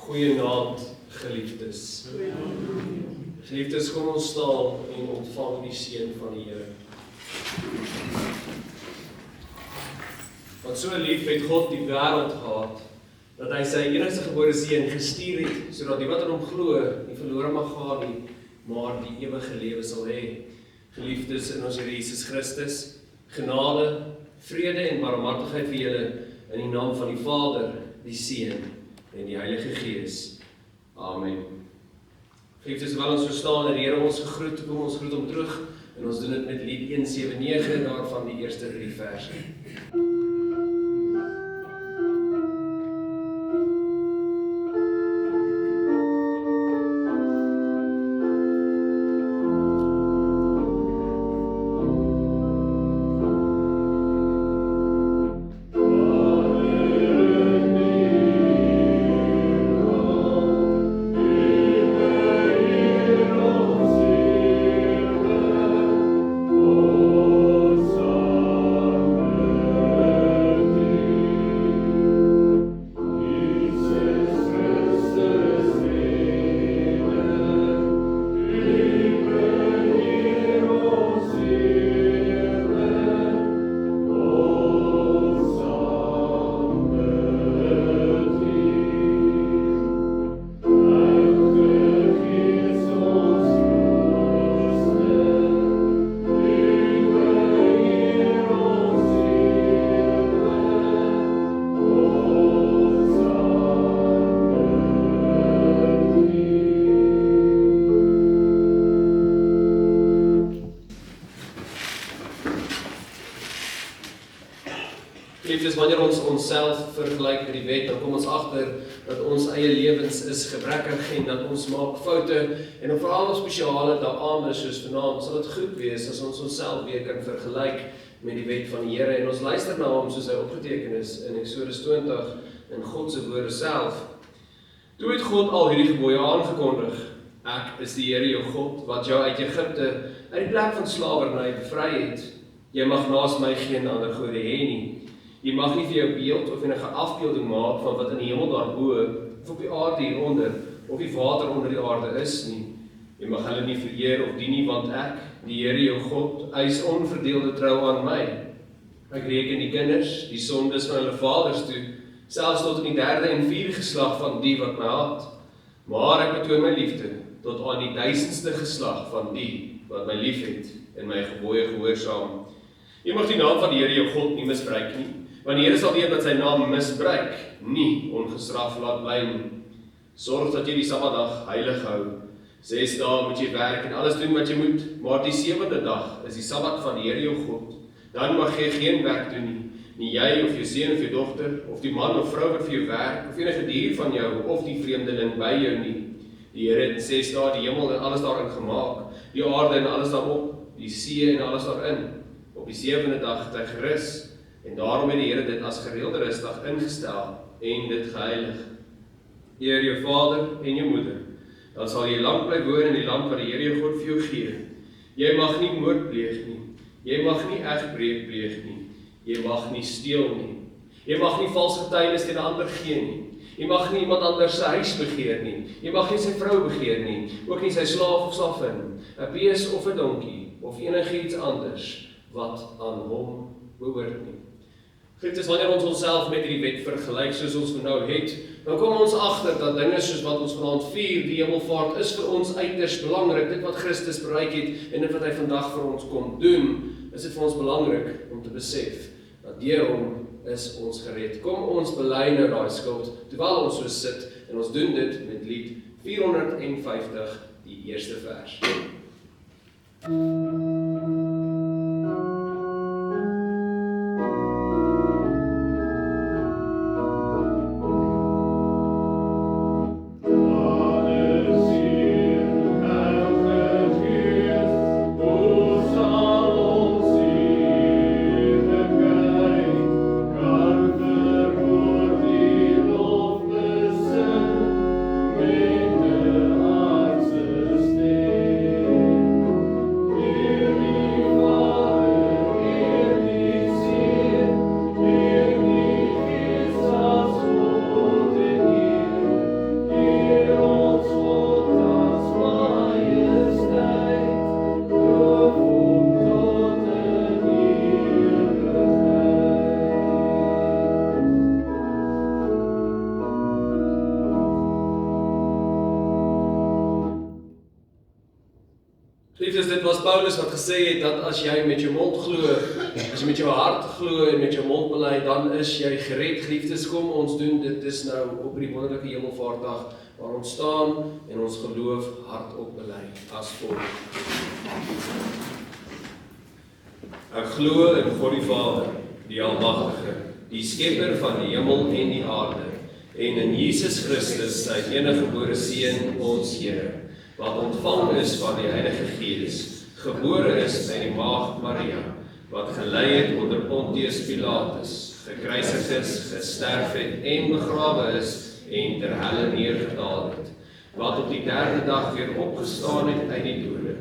Goeienaand, geliefdes. Geliefdes, kom ons staan en ontvang die seën van die Here. Want so lief het God die wêreld gehad, dat hy sy enigste gebore seun gestuur het, sodat die wat in hom glo nie verlore mag gaan nie, maar die ewige lewe sal hê. Geliefdes in ons Here Jesus Christus, genade, vrede en barmhartigheid vir julle in die naam van die Vader, die Seun en die Heilige Gees. Amen. Geliefdes, terwyl ons verstaan dat die Here ons gegroet, kom ons groet hom terug en ons doen dit met lied 179, daarvan die eerste 3 verse. Wanneer ons onsself vergelyk met die wet, dan kom ons agter dat ons eie lewens is gebrekkig en dat ons maak foute en op veral spesiale dae soos vanaand sal dit goed wees as ons onsself weer kan vergelyk met die wet van die Here en ons luister na hom soos hy opgeteken is in Eksodus 20 in God se woorde self. Toe het God al hierdie gebooie aangekondig. Ek is die Here jou God wat jou uit Egipte uit die plek van slawerny bevry het. Jy mag naas my geen ander gode hê nie. Jy mag nie vir jou beeld of enige afbeelding maak van wat in die hemel daarbo, of op die aarde hieronder, of die water onder die aarde is nie. Jy mag hulle nie vereer of dien nie, want ek, die Here jou God, eis onverdeelde trou aan my. Ek reken die kinders, die sondes van hulle vaders toe, selfs tot in die 3de en 4de geslag van die wat my haat. Maar ek betoon my liefde tot aan die 1000ste geslag van die wat my liefhet en my gebooie gehoorsaam. Jy mag die naam van die Here jou God nie misbruik nie. Want die Here sal weet dat sy naam misbruik, nie ongestraf laat bly nie. Sorg dat jy die Sabbatdag heilig hou. 6 dae moet jy werk en alles doen wat jy moet, maar die 7de dag is die Sabbat van die Here jou God. Dan mag jy geen werk doen nie. Nie jy of jou seun of jou dogter, of die man of vrou wat vir jou werk, of enige dier van jou, of die vreemdeling by jou nie. Die Here het in 6 dae die hemel en alles daarin gemaak, die aarde en alles daarop, die see en alles daarin. Op die 7de dag het hy gerus. En daarom het die Here dit as gereelde rusdag ingestel en dit geheilig. Eer jou vader en jou moeder, dan sal jy lank bly woon in die land wat die Here jou God vir jou gee. Jy mag nie moord pleeg nie, jy mag nie egbreek pleeg nie, jy mag nie steel nie, jy mag nie vals getuienis teen 'n ander gee nie, jy mag nie iemand anders se huis begeer nie, jy mag nie sy vrou begeer nie, ook nie sy slaaf of slavin, 'n bees of 'n donkie, of enigiets anders wat aan hom behoort nie. Geliefdes, wanneer ons onsself met hierdie wet vergelyk soos ons nou het, dan kom ons agter dat dinge soos wat ons vanaand vier, die hemelvaart, is vir ons uiters belangrik. Dit wat Christus bereik het en dit wat hy vandag vir ons kom doen, is dit vir ons belangrik om te besef dat deur hom is ons gered. Kom ons bely nou daai skuld terwyl ons so sit en ons doen dit met lied 450, die eerste vers. Paulus wat gesê het dat as jy met jou mond glo, as jy met jou hart glo en met jou mond bely, dan is jy gered. Geliefdes, kom ons doen dit dis nou op die wonderlike Hemelvaartdag, waar ons staan en ons geloof hardop bely as volg. Ek glo in God die Vader, die Almagtige, die Skepper van die hemel en die aarde, en in Jesus Christus, sy eniggebore Seun, ons Here, wat ontvang is van die Heilige Gees, gebore is by die Maagd Maria, wat gelei het onder Pontius Pilatus, gekruisig is, gesterf het en begrawe is en ter helle neergedaal het, wat op die derde dag weer opgestaan het uit die dode,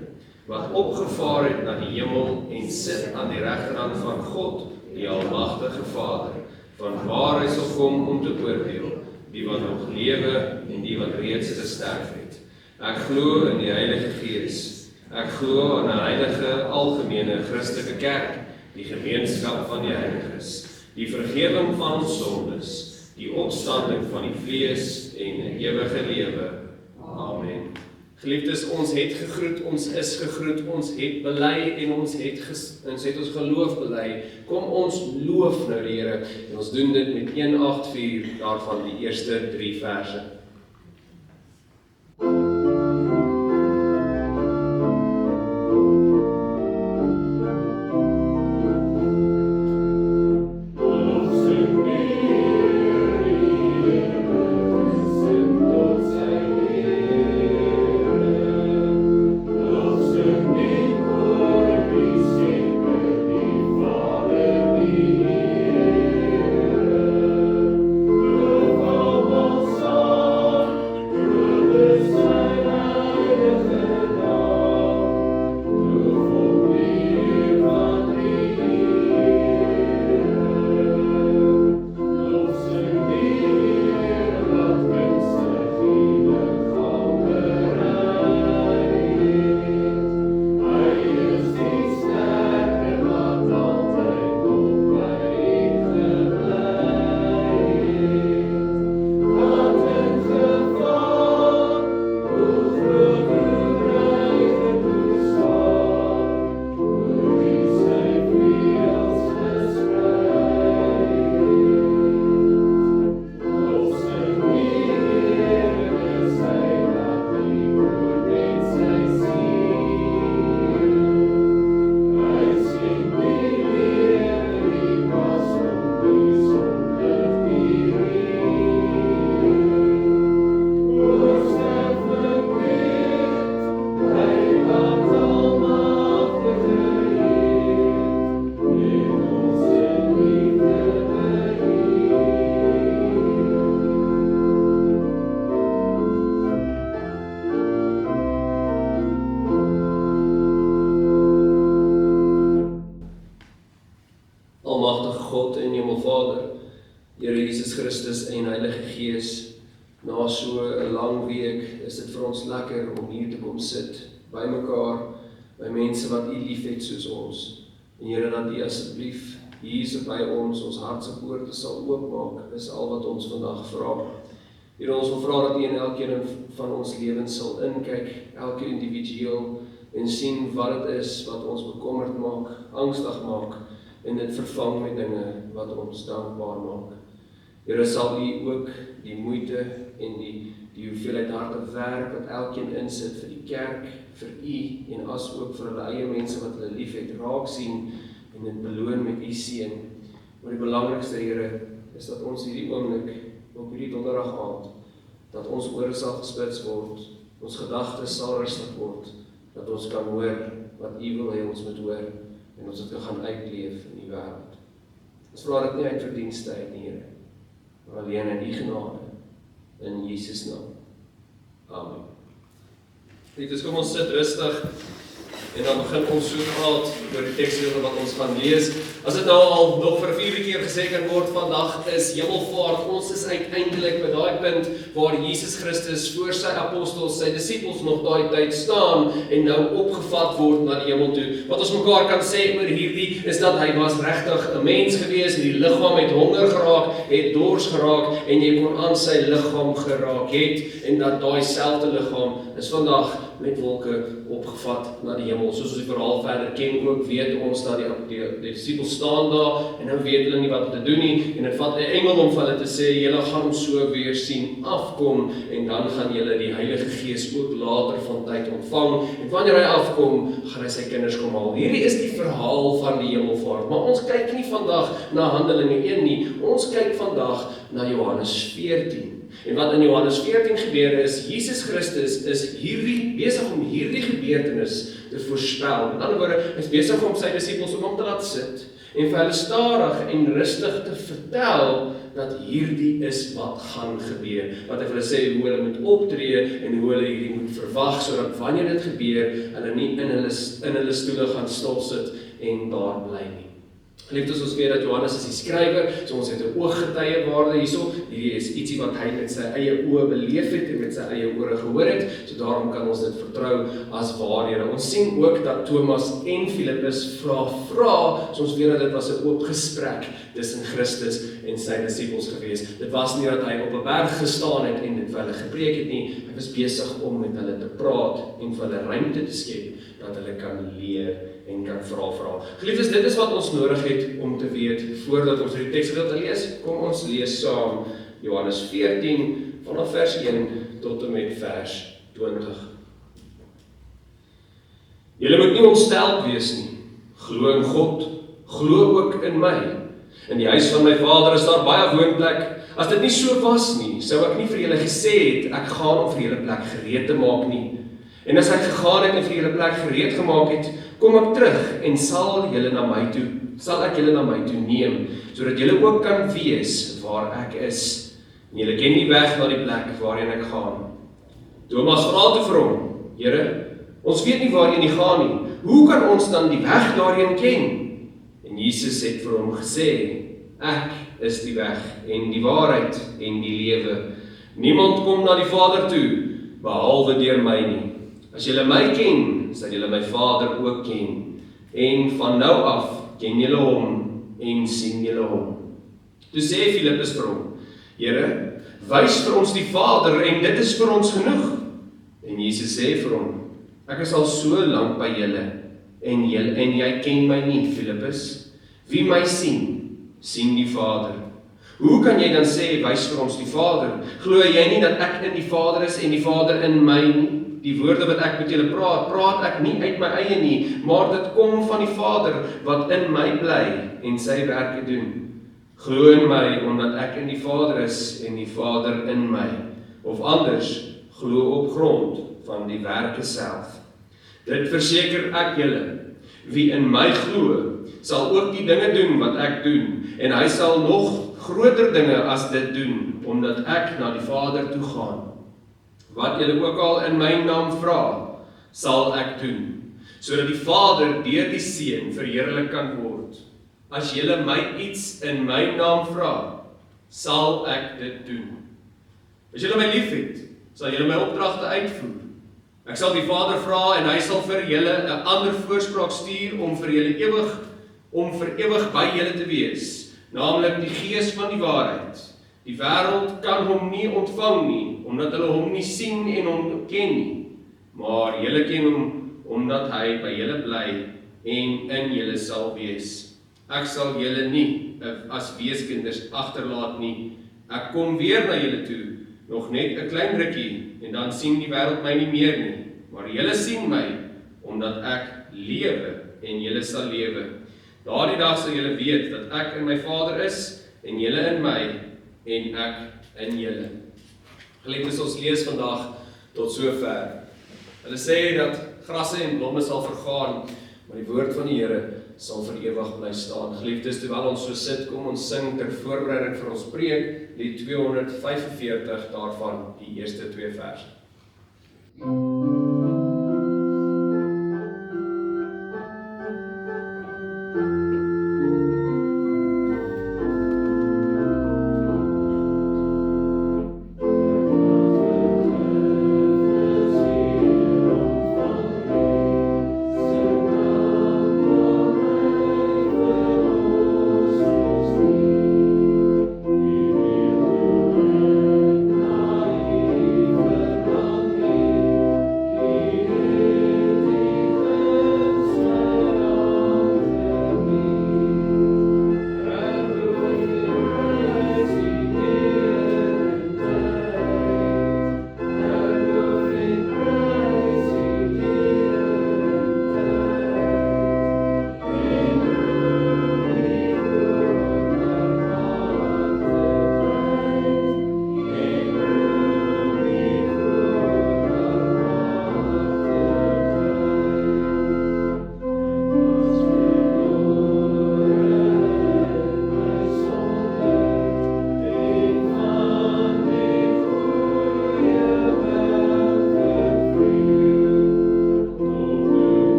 wat opgevaar het na die hemel en sit aan die regterhand van God, die Almagtige Vader, van waar hy sal kom om te oordeel, die wat nog lewe en die wat reeds gesterf het. Ek glo in die Heilige Gees. Ek glo in 'n heilige, algemene Christelike kerk, die gemeenskap van die heiliges, die vergifnis van ons sondes, die opstanding van die vlees en 'n ewige lewe. Amen. Geliefdes, ons het gegroet, ons is gegroet, ons het bely en ons het ons geloof bely. Kom ons loof nou die Here en ons doen dit met 184 daarvan die eerste 3 verse. Almagtige God en Hemelvader, Here Jesus Christus en Heilige Gees, na so 'n lang week is dit vir ons lekker om hier te kom sit, by mekaar, by mense wat U liefhet soos ons. En Here, dat U asseblief hier so by ons hartse poorte sal oopmaak, is al wat ons vandag vra. Here, ons wil vra dat U in elkeen van ons lewens sal inkyk, elke individueel, en sien wat dit is wat ons bekommerd maak, angstig maak, en dit vervang met dinge wat ons dankbaar maak. Here, sal U ook die moeite en die hoeveelheid harde werk wat elkeen insit vir die kerk, vir U en as ook vir hulle eie mense wat hulle liefhet, raak sien en dit beloon met U seën. Maar die belangrikste, Here, is dat ons hierdie oomblik op hierdie donderdag aand, dat ons ore sal gespits word, ons gedagtes sal rustig word, dat ons kan hoor wat U wil hê ons moet hoor en ons dit gaan uitleef in die wêreld. Ons vra dit nie uit verdienste uit, Here, maar alleen in U genade, in Jesus naam. Amen. Dus kom ons sit rustig en dan begin ons so praat oor die teksdele wat ons gaan lees. As dit nou al nog vir 4 keer gesê kan word, vandag is Hemelvaart. Ons is uiteindelik by daai punt waar Jesus Christus voor sy apostels, sy disippels nog daai tyd staan en nou opgevat word na die hemel toe. Wat ons mekaar kan sê oor hierdie is dat hy was regtig 'n mens gewees, die liggaam het honger geraak, het dors geraak en jy kon aan sy liggaam geraak het en dat daai selfde liggaam is vandag met wolke opgevat na die hemel. Soos ons die verhaal verder ken ook, weet ons dat die disciples staan daar, en nou weet hulle nie wat te doen nie, en het vat 'n engel om vir hulle te sê, julle gaan hom so weer sien afkom, en dan gaan julle die Heilige Gees ook later van tyd ontvang, en wanneer hy afkom, gaan hy sy kinders kom haal. Hierdie is die verhaal van die hemelvaart, maar ons kyk nie vandag na Handelinge 1 nie, ons kyk vandag na Johannes 14. En wat in Johannes 14 gebeur is, Jesus Christus is besig om hierdie gebeurtenis te voorspel. Met ander woorde, hy is besig om sy disippels om hom te laat sit, en vir hulle stadig en rustig te vertel, dat hierdie is wat gaan gebeur. Wat hy vir hulle sê, hoe hulle moet optree, en hoe hulle hierdie moet verwag, sodat wanneer dit gebeur, hulle nie in hulle stoele gaan stil sit, en daar bly nie. Geliefdes, ons weet dat Johannes is die skrywer, so ons het 'n ooggetuie waarde hierso. Hierdie is ietsie wat hy met sy eie oë beleef het en met sy eie ore gehoor het, so daarom kan ons dit vertrou as waarhede. Ons sien ook dat Thomas en Filippus vra, so ons weet dat dit was 'n oop gesprek tussen Christus en sy disippels gewees. Dit was nie dat hy op 'n berg gestaan het en dit vir hulle gepreek het nie, hy was besig om met hulle te praat en vir hulle ruimte te skep, dat hulle kan leer en kan vra. Geliefdes, dit is wat ons nodig het om te weet, voordat ons die teksgedeelte lees. Kom ons lees saam Johannes 14, vanaf vers 1 tot en met vers 20. Julle moet nie ontstel wees nie. Glo in God, glo ook in my. In die huis van my Vader is daar baie woonplek. As dit nie so was nie, sou ek nie vir julle gesê het, ek gaan om vir julle plek gereed te maak nie. En as ek gegaan het en vir julle plek gereed gemaak het, kom ek terug en sal ek julle na my toe neem, sodat julle ook kan wees waar ek is. En julle ken die weg na die plek waarheen ek gaan. Thomas vra toe vir hom, Here, ons weet nie waarheen jy gaan nie. Hoe kan ons dan die weg daarheen ken? En Jesus het vir hom gesê, ek is die weg en die waarheid en die lewe. Niemand kom na die Vader toe, behalwe deur my nie. As julle my ken, sal julle my Vader ook ken. En van nou af ken julle hom en sien julle hom. Toe sê Filippus vir hom, Here, wys vir ons die Vader en dit is vir ons genoeg. En Jesus sê vir hom, ek is al so lank by julle en jy ken my nie, Filippus. Wie my sien, sien die Vader. Hoe kan jy dan sê, wys vir ons die Vader? Glo jy nie dat ek in die Vader is en die Vader in my nie? Die woorde wat ek met julle praat ek nie uit my eie nie, maar dit kom van die Vader wat in my bly en sy werke doen. Glo in my, omdat ek in die Vader is en die Vader in my. Of anders, glo op grond van die werke self. Dit verseker ek julle, wie in my glo, sal ook die dinge doen wat ek doen, en hy sal nog groter dinge as dit doen, omdat ek na die Vader toe gaan. Wat julle ook al in my naam vra, sal ek doen, sodat die Vader deur die Seun verheerlik kan word. As julle my iets in my naam vra, sal ek dit doen. As julle my liefhet, sal julle my opdragte uitvoer. Ek sal die Vader vra en hy sal vir julle 'n ander voorspraak stuur om vir ewig by julle te wees, naamlik die Gees van die waarheid. Die wêreld kan hom nie ontvang nie, omdat hulle hom nie sien en hom ken nie. Maar julle ken hom, omdat hy by julle bly en in julle sal wees. Ek sal julle nie as weeskinders agterlaat nie. Ek kom weer na julle toe, nog net 'n klein rukkie, en dan sien die wêreld my nie meer nie. Maar julle sien my, omdat ek lewe en julle sal lewe. Daardie dag sal julle weet dat ek in my Vader is en julle in my en ek in julle. Geliefdes, ons lees vandag tot sover. Hulle sê dat grasse en blomme sal vergaan, maar die woord van die Here sal vir ewig bly staan. Geliefdes, terwyl ons so sit, kom ons sing ter voorbereiding vir ons preek, die 245 daarvan, die eerste 2 verse.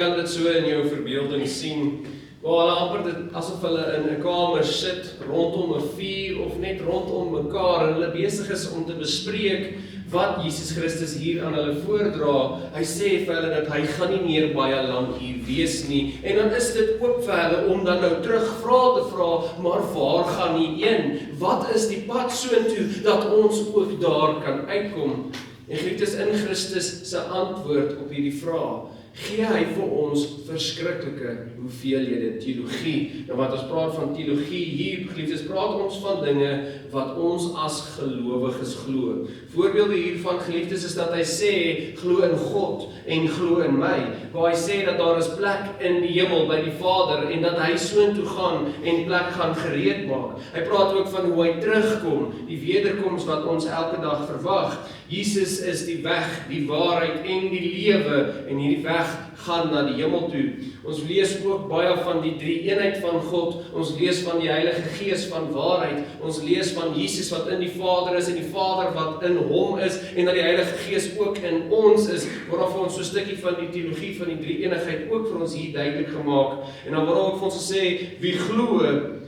kan dit so in jou verbeelding sien, waar hulle amper dit asof hulle in 'n kamer sit, rondom 'n vuur, of net rondom mekaar, en hulle besig is om te bespreek, wat Jesus Christus hier aan hulle voordra. Hy sê vir hulle dat hy gaan nie meer baie lank hier wees nie, en dan is dit ook vir hulle om dan nou terug vrae te vra, maar waar gaan hy heen? Wat is die pad soontoe, dat ons ook daar kan uitkom? En geliefdes, in Christus se antwoord op hierdie vraag, gee hy vir ons verskriklike hoeveelhede teologie. Nou wat ons praat van teologie hier, geliefdes, praat ons van dinge wat ons as gelowiges glo. Voorbeelde hiervan, geliefdes, is dat hy sê, glo in God en glo in my. Waar hy sê dat daar is plek in die hemel by die Vader en dat hy soontoe gaan en plek gaan gereed maak. Hy praat ook van hoe hy terugkom, die wederkoms wat ons elke dag verwag. Jesus is die weg, die waarheid en die lewe, en hierdie weg gaan na die hemel toe. Ons lees ook baie van die drie-eenheid van God, ons lees van die Heilige Gees van waarheid, ons lees van Jesus wat in die Vader is en die Vader wat in hom is, en dat die Heilige Gees ook in ons is, waarop vir ons so 'n stukkie van die teologie van die drie-eenigheid ook vir ons hier duidelik gemaak. En dan waarop vir ons gesê, wie glo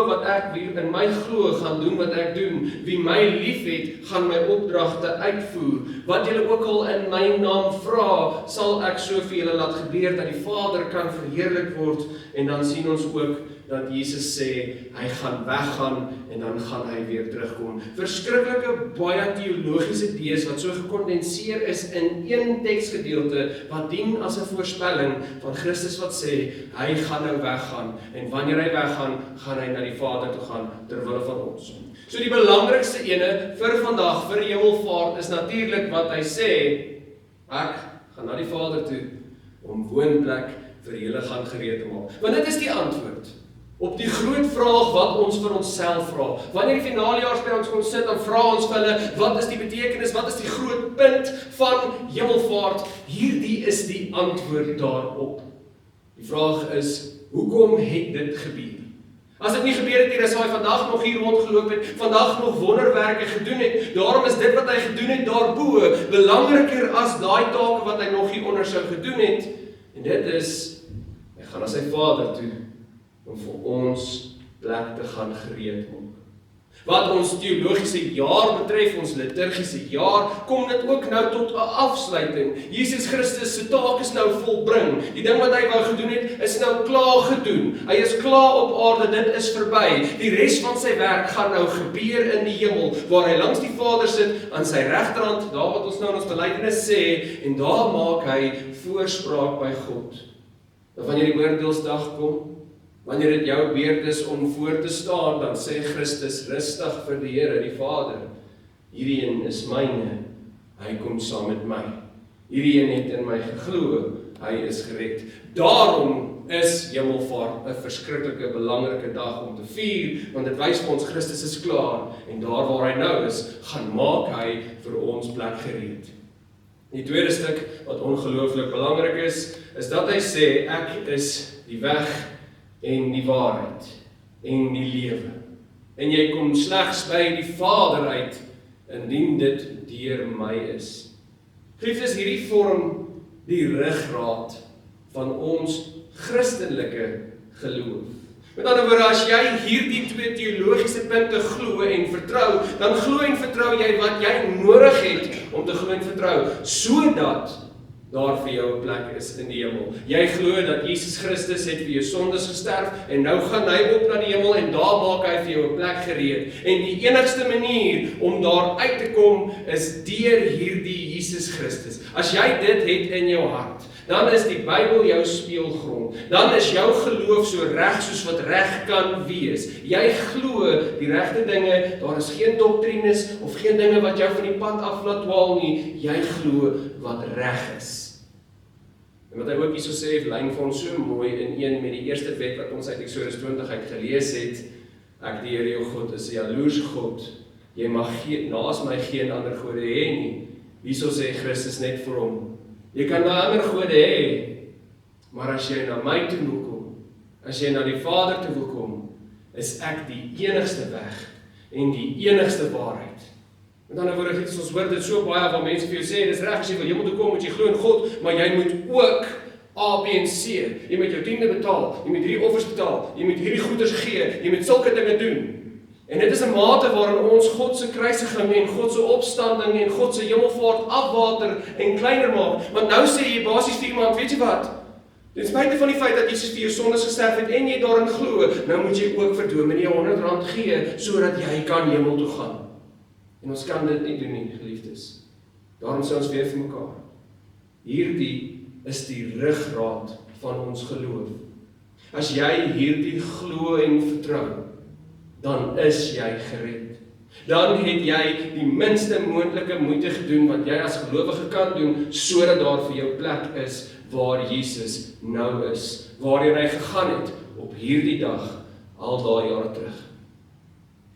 wat ek, wie in my glo, gaan doen wat ek doen. Wie my lief het, gaan my opdragte uitvoer. Wat julle ook al in my naam vra, sal ek so vir julle laat gebeur, dat die Vader kan verheerlik word. En dan sien ons ook dat Jesus sê, hy gaan weggaan, en dan gaan hy weer terugkom. Verskriklike baie teologiese idees, wat so gekondenseer is in een teksgedeelte, wat dien as 'n voorspelling van Christus wat sê, hy gaan nou weggaan, en wanneer hy weggaan, gaan hy na die Vader toe gaan, terwille van ons. So die belangrikste ene vir vandag, vir hemelvaart, is natuurlik wat hy sê, ek gaan na die Vader toe, om woonplek vir julle gaan gereed te maak. Want dit is die antwoord op die groot vraag wat ons vir onsself vra. Wanneer die finalejaars by ons kom sit, dan vra ons vir hulle, wat is die betekenis, wat is die groot punt van hemelvaart? Hierdie is die antwoord daarop. Die vraag is, hoekom het dit gebeur? As dit nie gebeur het hier, as hy vandag nog hier rondgeloop het, vandag nog wonderwerke gedoen het, daarom is dit wat hy gedoen het daarbo, belangriker as daai take wat hy nog hieronder sou gedoen het, en dit is, hy gaan na sy Vader toe, om vir ons plek te gaan gereed maak. Wat ons teologiese jaar betref, ons liturgiese jaar, kom dit ook nou tot 'n afsluiting. Jesus Christus se taak is nou volbring. Die ding wat hy wou gedoen het, is nou klaar gedoen. Hy is klaar op aarde, dit is verby. Die res van sy werk gaan nou gebeur in die hemel, waar hy langs die Vader sit, aan sy regterhand, daar wat ons nou in ons belydenis sê, en daar maak hy voorspraak by God. En wanneer die oordeelsdag kom, wanneer dit jou beurt is om voor te staan, dan sê Christus rustig vir die Here, die Vader, hierdie een is myne, hy kom saam met my. Hierdie een het in my geglo, hy is gered. Daarom is hemelvaart 'n verskriklike belangrike dag om te vier, want dit wys vir ons Christus is klaar, en daar waar hy nou is, gaan maak hy vir ons plek gereed. Die tweede stuk wat ongelooflik belangrik is dat hy sê, ek is die weg en die waarheid en die lewe. En jy kom slegs by die Vader uit, indien dit deur my is. Geliefdes, hierdie vorm die ruggraat van ons Christelike geloof. Met ander woorde, as jy hierdie twee teologiese punte glo en vertrou, dan glo en vertrou jy wat jy nodig het om te glo en vertrou, sodat daar vir jou 'n plek is in die hemel. Jy glo dat Jesus Christus het vir jou sondes gesterf, en nou gaan hy op na die hemel, en daar maak hy vir jou 'n plek gereed. En die enigste manier om daar uit te kom, is deur hierdie Jesus Christus. As jy dit het in jou hart, dan is die Bybel jou speelgrond. Dan is jou geloof so reg soos wat reg kan wees. Jy glo die regte dinge, daar is geen doktrines of geen dinge wat jou van die pad af laat dwaal nie. Jy glo wat reg is. En wat hy ook hierso sê, lyn vir ons so mooi in een met die eerste wet wat ons uit Eksodus 20 uit gelees het. Ek die Here jou God is 'n jaloerse God. Jy mag naas my geen ander gode hê nie. Hierso sê Christus net vir hom, jy kan na ander gode hê, maar as jy na my toe wil kom, as jy na die Vader toe wil kom, is ek die enigste weg en die enigste waarheid. Met ander woorde, ons hoor dit so baie waar mense vir jou sê, dis reg as jy wil hemel toe kom, moet jy glo in God, maar jy moet ook A, B en C. Jy moet jou tiende betaal, jy moet hierdie offers betaal, jy moet hierdie goeders gee, jy moet sulke dinge doen. En dit is 'n mate waarin ons God se kruisiging en God se opstanding en God se hemelvaart afwater en kleiner maak. Want nou sê jy basies vir iemand, weet jy wat? Ten spyte van die feit dat Jesus vir jou sondes gesterf het en jy daarin glo, nou moet jy ook vir dominee R100 gee, sodat jy kan hemel toe gaan. En ons kan dit nie doen nie, geliefdes. Daarom sê ons weer vir mekaar. Hierdie is die ruggraat van ons geloof. As jy hierdie glo en vertrou, dan is jy gered. Dan het jy die minste moontlike moeite gedoen wat jy as gelowige kan doen, sodat daar vir jou plek is waar Jesus nou is, waarheen hy gegaan het op hierdie dag, al daai jare terug.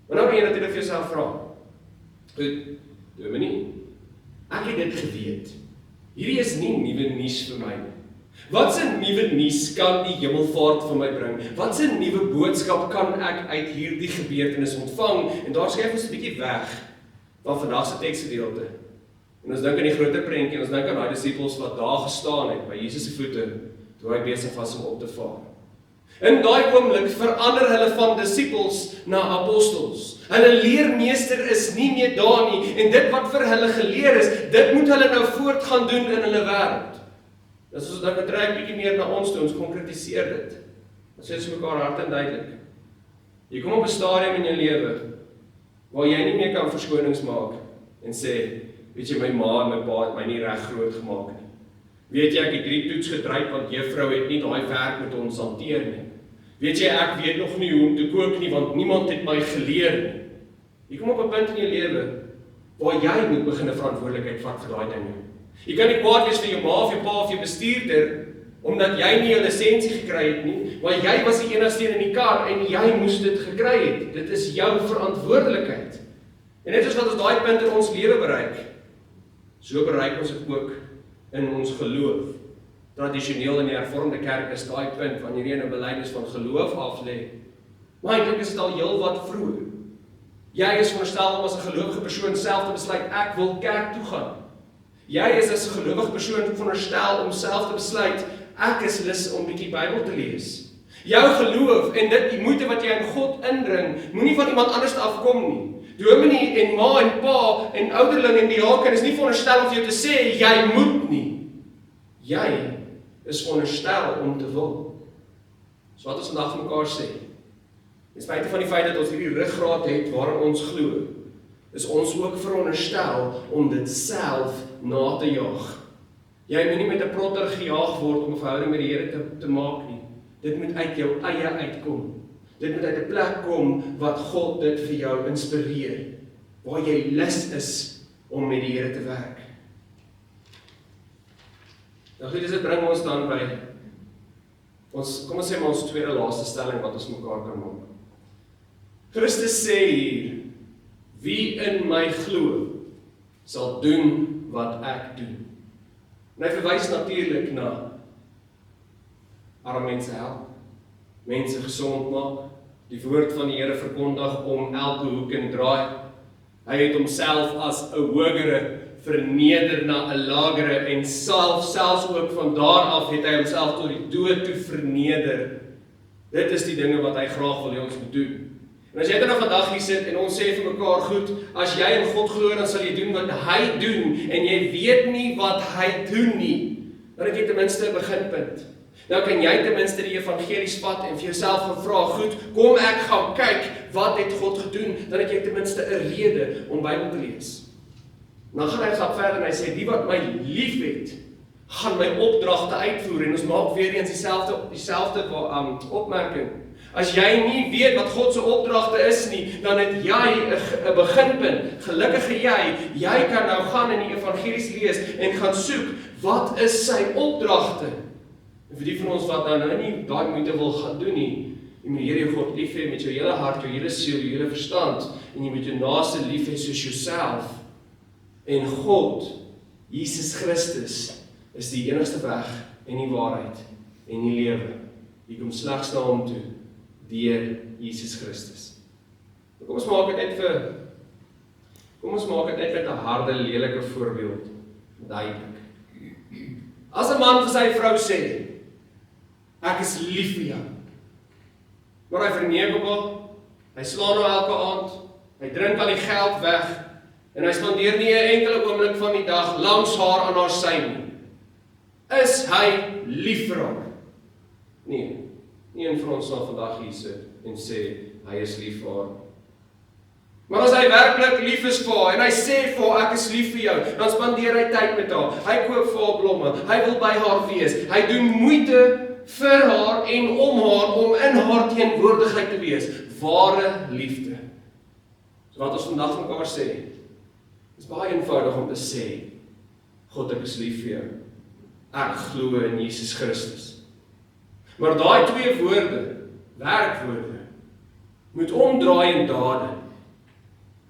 Maar nou kan jy natuurlik vir jouself vra, goed, dominee, ek het dit geweet. Hierdie is nie nuwe nuus vir my nie. Wat se nuwe nuus kan die hemelvaart vir my bring? Wat se nuwe boodskap kan ek uit hierdie gebeurtenis ontvang? En daar skuif ons 'n bietjie weg van vandag se teksgedeelte. En ons dink aan die groter prentjie, ons dink aan daai disippels wat daar gestaan het by Jesus se voete toe hy besig was om op te vaar. In daai oomblik verander hulle van disippels na apostels. Hulle leermeester is nie meer daar nie en dit wat vir hulle geleer is, dit moet hulle nou voortgaan doen in hulle wêreld. Dis ons dan trek bietjie meer na ons toe, ons konkretiseer dit. Ons sê dit vir mekaar hard en duidelik. Jy kom op 'n stadium in jou lewe waar jy nie meer kan verskonings maak en sê, weet jy, my ma en my pa het my nie reg groot gemaak nie. Weet jy, ek het 3 toets gedryf want juffrou het nie daai werk met ons hanteer nie. Weet jy, ek weet nog nie hoe om te kook nie want niemand het my geleer nie. Jy kom op 'n punt in jou lewe waar jy moet begin 'n verantwoordelikheid vat vir daai dinge. Jy kan nie kwaad wees vir jou ma of jou pa of jou bestuurder omdat jy nie jou lisensie gekry het nie, maar jy was die enigste een in die kar en jy moes dit gekry het. Dit is jou verantwoordelikheid. En dit is wat ons daai punt in ons lewe bereik. So bereik ons dit ook in ons geloof. Tradisioneel in die hervormde kerk is daai punt wanneer jy 'n belydenis van geloof aflê. Maar eintlik is dit al heelwat vroeg. Jy is veronderstel om as 'n gelowige persoon self te besluit, ek wil kerk toe gaan. Jy is as 'n gelowige persoon veronderstel om self te besluit, ek is lus om bietjie Bybel te lees. Jou geloof en dit die moeite wat jy aan God indring, moenie van iemand anders afkom nie. Dominee en ma en pa en ouderling en diaken is nie veronderstel om vir jou te sê, jy moet nie. Jy is veronderstel om te wil. So wat ons vandag vir mekaar sê, in spite van die feit dat ons hierdie ruggraat het waarin ons glo, is ons ook veronderstel om dit self na te jaag. Jy moet nie met 'n protter gejaag word om 'n verhouding met die Here te maak nie. Dit moet uit jou eie uitkom. Dit moet uit 'n plek kom wat God dit vir jou inspireer, waar jy lus is om met die Here te werk. Nou goed, dit bring ons dan by kom ons sê maar ons tweede laaste stelling wat ons mekaar kan maak. Christus sê hier, wie in my glo, sal doen wat ek doen. En hy verwys natuurlik na arme mense help, mense gesond maak, die woord van die Here verkondig om elke hoek en draai. Hy het homself as 'n hogere verneder na 'n lagere en selfs ook van daar af het hy homself tot die dood toe verneder. Dit is die dinge wat hy graag wil hê ons moet doen. En as jy dan vandag hier sit en ons sê vir mekaar, goed, as jy in God glo, dan sal jy doen wat hy doen en jy weet nie wat hy doen nie, dan het jy ten minste 'n beginpunt. Nou kan jy ten minste die evangelies vat en vir jouself gaan vra, goed, kom ek gaan kyk, wat het God gedoen, dan het jy ten minste 'n rede om Bybel te lees. Dan gaan hy stap verder en hy sê, die wat my lief het, gaan my opdragte uitvoer, en ons maak weer eens dieselfde opmerking. As jy nie weet wat God se opdragte is nie, dan het jy 'n beginpunt. Gelukkige jy kan nou gaan in die evangelies lees en gaan soek, wat is sy opdragte? En vir die van ons wat nou nie daai moeite wil gaan doen nie, jy moet die Here jou God lief hê met jou hele hart, jou hele siel, jou hele verstand, en jy moet jou naaste lief hê soos jouself. En God, Jesus Christus, is die enigste weg en die waarheid en die lewe. Jy kom slegs na hom toe deur Jesus Christus. Kom ons maak dit net met 'n harde, lelike voorbeeld duidelik. As 'n man vir sy vrou sê, ek is lief vir jou. Maar hy verneek op haar, hy slaan haar elke aand, hy drink al die geld weg, en hy spandeer nie 'n enkele oomblik van die dag langs haar aan haar sy nie. Is hy lief vir haar? Nee, nie een van ons sal vandag hier sit en sê, hy is lief vir haar. Maar as hy werklik lief is vir haar, en hy sê vir haar, ek is lief vir jou, dan spandeer hy tyd met haar, hy koop vir haar blomme, hy wil by haar wees, hy doen moeite vir haar en om in haar teenwoordigheid te wees, ware liefde. So wat ons vandag van mekaar sê, is baie eenvoudig om te sê, God, ek is lief vir jou, ek glo in Jesus Christus. Maar daai twee woorde, werkwoorde, moet omdraai in dade.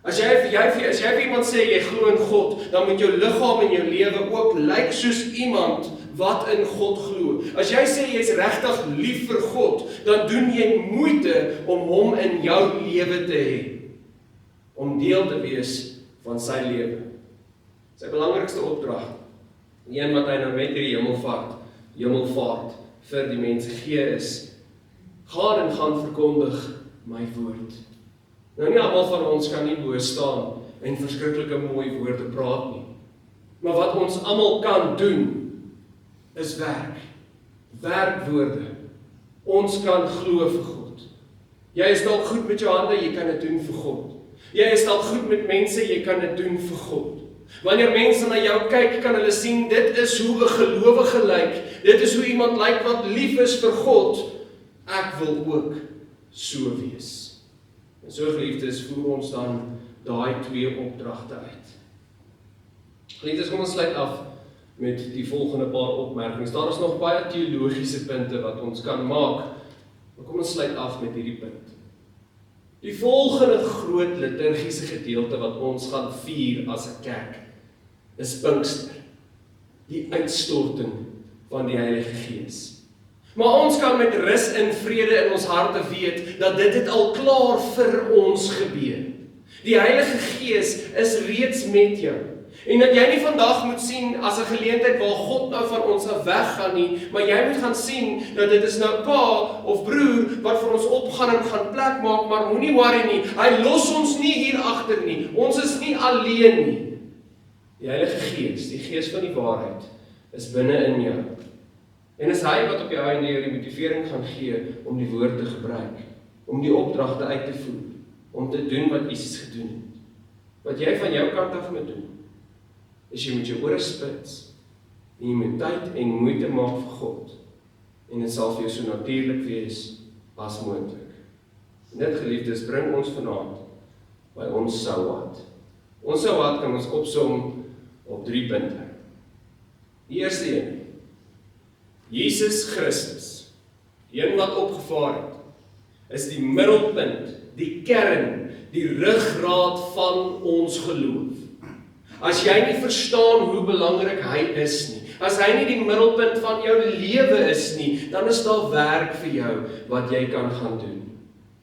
As jy vir iemand sê, jy glo in God, dan moet jou liggaam en jou lewe ook lyk soos iemand wat in God glo. As jy sê, jy is regtig lief vir God, dan doen jy moeite om hom in jou lewe te hê, om deel te wees van sy lewe. Sy belangrikste opdrag, die een wat hy nou met hierdie hemelvaart vir die mense gee is, gaan verkondig my woord. Nou nie almal van ons kan nie bo staan en verskriklike mooi woorde praat nie. Maar wat ons almal kan doen, is werkwoorde. Ons kan glo vir God. Jy is dalk goed met jou hande, jy kan dit doen vir God. Jy is dalk goed met mense, jy kan dit doen vir God. Wanneer mense na jou kyk, kan hulle sien, dit is hoe 'n gelowige lyk. Dit is hoe iemand lyk wat lief is vir God. Ek wil ook so wees. En so geliefdes, voer ons dan daai twee opdragte uit. Geliefdes, kom ons sluit af met die volgende paar opmerkings. Daar is nog baie teologiese punte wat ons kan maak, maar kom ons sluit af met hierdie punt. Die volgende groot liturgiese gedeelte wat ons gaan vier as 'n kerk, is Pinkster, die uitstorting van die Heilige Gees. Maar ons kan met rus en vrede in ons harte weet, dat dit het al klaar vir ons gebeur. Die Heilige Gees is reeds met jou. En dat jy nie vandag moet sien as 'n geleentheid waar God nou van ons af weggaan nie, maar jy moet gaan sien, dat dit is nou pa of broer, wat vir ons opgaan en gaan plek maak, maar moenie worry nie, hy los ons nie hier agter nie, ons is nie alleen nie. Die Heilige Gees, die Gees van die waarheid, is binne in jou. En is hy wat op jou einde die motivering gaan gee om die woord te gebruik, om die opdragte uit te voer, om te doen wat Jesus gedoen het. Wat jy van jou kant af moet doen, is jy moet jou ore spits, en jy moet tyd en moeite maak vir God, en dit sal vir jou so natuurlik wees as moontlik. En dit, geliefdes, bring ons vanaand by ons Sawat. Ons Sawat kan ons opsom op 3 punte. Die eerste een, Jesus Christus, die een wat opgevaar het, is die middelpunt, die kern, die ruggraat van ons geloof. As jy nie verstaan hoe belangrik hy is nie, as hy nie die middelpunt van jou lewe is nie, dan is daar werk vir jou wat jy kan gaan doen.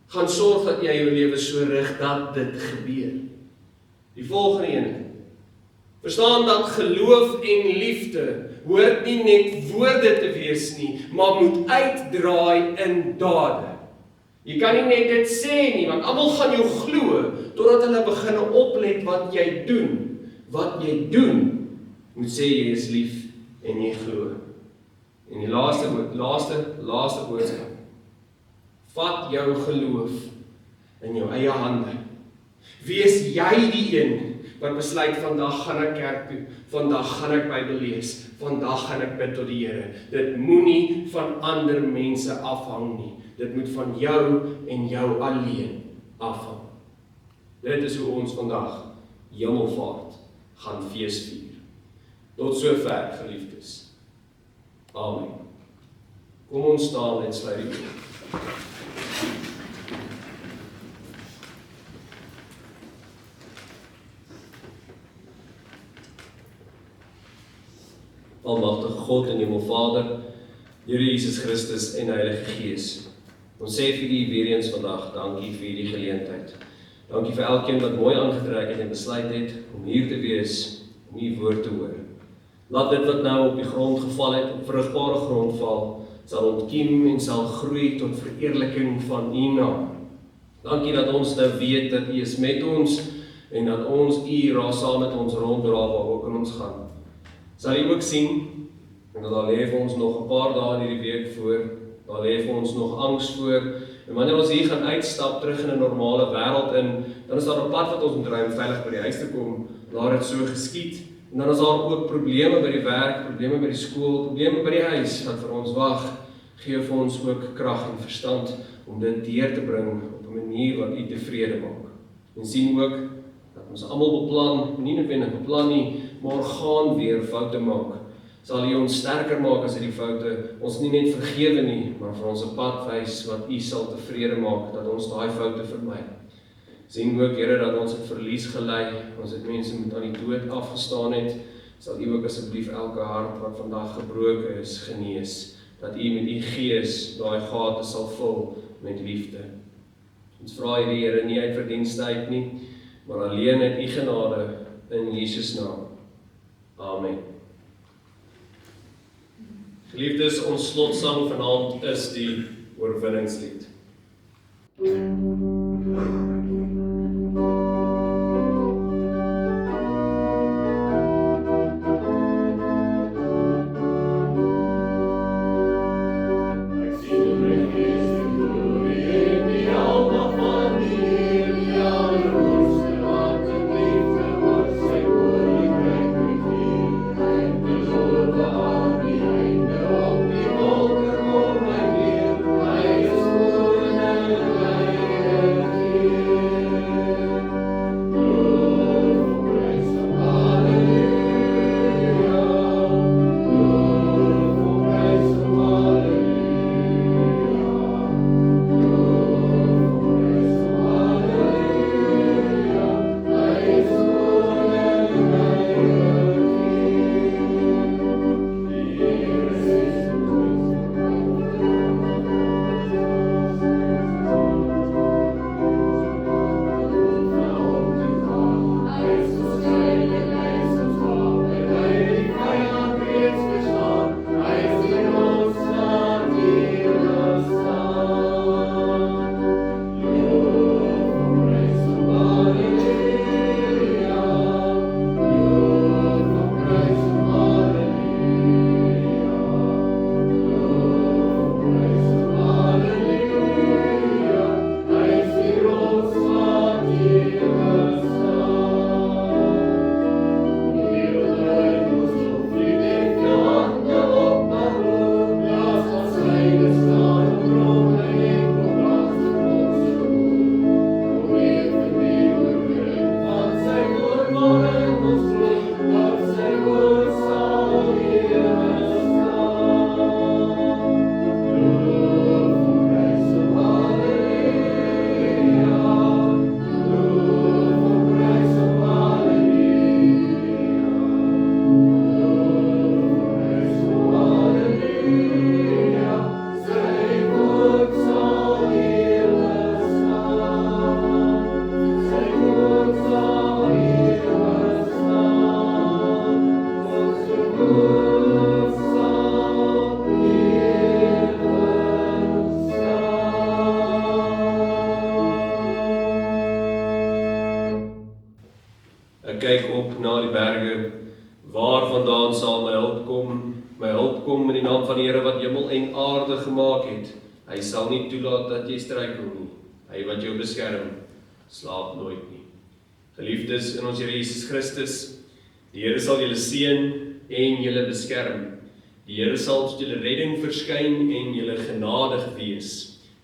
Gaan sorg dat jy jou lewe so rig dat dit gebeur. Die volgende een, verstaan dat geloof en liefde hoort nie net woorde te wees nie, maar moet uitdraai in dade. Jy kan nie net dit sê nie, want almal gaan jou glo, totdat hulle begin oplet wat jy doen. Wat jy doen, moet sê jy is lief en jy glo. En die laaste boodskap. Vat jou geloof in jou eie hande. Wees jy die een wat besluit, vandag gaan ek kerk toe, vandag gaan ek Bybel lees, vandag gaan ek bid tot die Here. Dit moenie van ander mense afhang nie. Dit moet van jou en jou alleen afhang. Dit is hoe ons vandag Hemelvaart gaan feesvier. Tot sover, geliefdes. Amen. Kom ons staan en sluit die oë. Almagtige God en Hemelvader, Here Jesus Christus en Heilige Gees, ons sê vir U weer eens vandag, dankie vir hierdie geleentheid. Dankie vir elkeen wat mooi aangetrek het en besluit het om hier te wees, om U woord te hoor. Laat dit wat nou op die grond geval het, op vrugbare grond val, sal ontkiem en sal groei tot vereerliking van U naam. Dankie dat ons nou weet dat U is met ons en dat ons U raak saam met ons ronddra waar ook in ons gaan. Sal U ook sien, en dat daar lê vir ons nog 'n paar dae in hierdie week voor, daar lê vir ons nog angs voor, en wanneer ons hier gaan uitstap terug in 'n normale wêreld in, dan is daar 'n pad wat ons moet ry om veilig by die huis te kom, waar dit so geskied. En dan is daar ook probleme by die werk, probleme by die skool, probleme by die huis wat vir ons wag. Gee vir ons ook krag en verstand om dit deur te bring op 'n manier wat U tevrede maak. En sien ook dat ons almal beplan, nie noodwendig beplan nie, maar gaan weer foute maak. Sal U ons sterker maak as hierdie foute, ons nie net vergewe nie, maar vir ons 'n pad wys wat U sal tevrede maak, dat ons daai foute vermy. Sien ook, Here, dat ons het verlies gelei, ons het mense met aan die dood afgestaan het, sal U ook asseblief elke hart wat vandag gebroken is, genees, dat U met U Gees daai gate sal vul met liefde. Ons vra hierdie Here nie uit verdienste nie, maar alleen uit U genade in Jesus naam. Amen. Geliefdes, ons slotsang vanaand is die oorwinningslied. Ek kyk op na die berge, waar vandaan sal my hulp kom? My hulp kom in die naam van die Here wat hemel en aarde gemaak het. Hy sal nie toelaat dat jy struikel nie. Hy wat jou beskerm, slaap nooit nie. Geliefdes in ons Here Jesus Christus, die Here sal julle seën en julle beskerm. Die Here sal tot julle redding verskyn en julle genadig wees.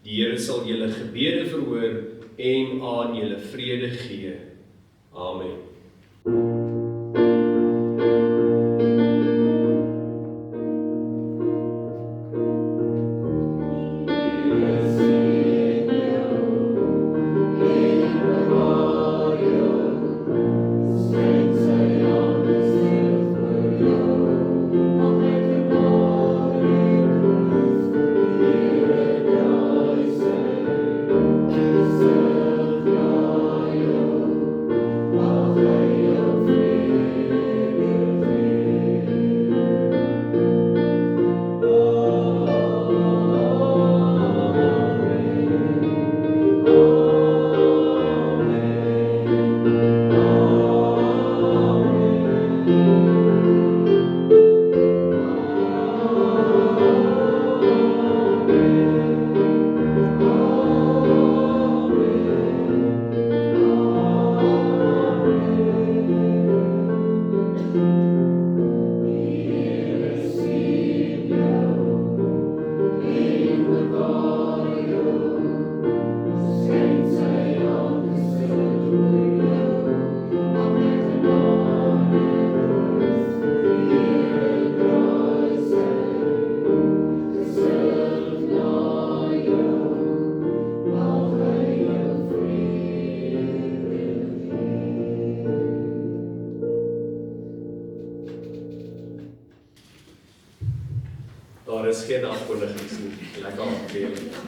Die Here sal julle gebede verhoor en aan julle vrede gee. Amen. Amen. daar is geen afkondigings nie. Lekker aand vir julle.